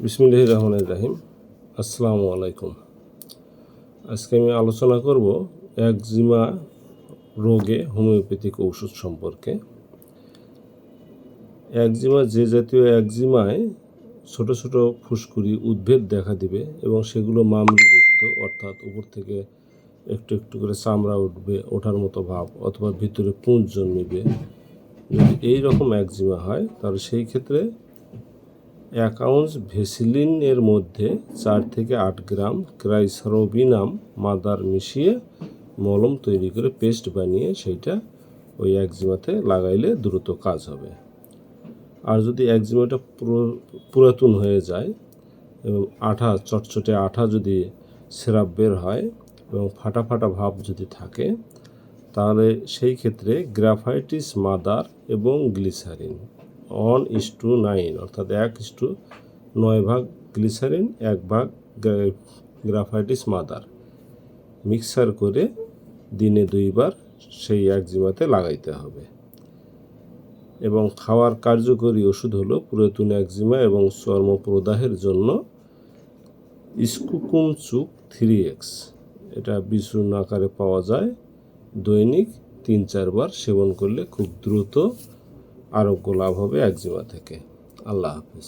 বিসমিল্লাহির রহমানির রহিম। আসসালামু আলাইকুম। আজকে আমি আলোচনা করব একজিমা রোগে হোমিওপ্যাথিক ঔষধ সম্পর্কে। একজিমা যে জাতীয় একজিমায় ছোট ছোট ফুসকুড়ি উদ্ভিদ দেখা দিবে এবং সেগুলো মামড়িযুক্ত, অর্থাৎ উপর থেকে একটু একটু করে চামড়া উঠবে, ওঠার মতো ভাব, অথবা ভিতরে পুঁজ জন্মিবে। যদি এই রকম একজিমা হয় তাহলে সেই ক্ষেত্রে 1 আউন্স ভেসিলিন এর মধ্যে 4 থেকে 8 গ্রাম ক্রাইসারোবিনাম মাদার মিশিয়ে মলম তৈরি করে পেস্ট বানিয়ে সেইটা ওই একজিমাতে লাগাইলে দ্রুত কাজ হবে। আর যদি একজিমাটা পুরাতন হয়ে যায় এবং চটচটে আঠা যদি সিরাপ বের হয় এবং ফাটা ফাটা ভাব যদি থাকে, তাহলে সেই ক্ষেত্রে গ্রাফাইটিস মাদার এবং গ্লিসারিন 1:9 অর্থাৎ 1:9 ভাগ গ্লিসারিন 1 ভাগ গ্রাফাইটিস মাদার মিক্সার করে দিনে 2 বার সেই একজিমাতে লাগাইতে হবে। এবং খাওয়ার কার্যকরী ওষুধ হলো পুরাতন একজিমা এবং চর্মপ্রদাহের জন্য স্কুকুমচুক 3X। এটা বিচূর্ণ আকারে পাওয়া যায়। দৈনিক 3-4 বার সেবন করলে খুব দ্রুত আরোগ্য লাভ হবে একজিমা থেকে। আল্লাহ হাফেজ।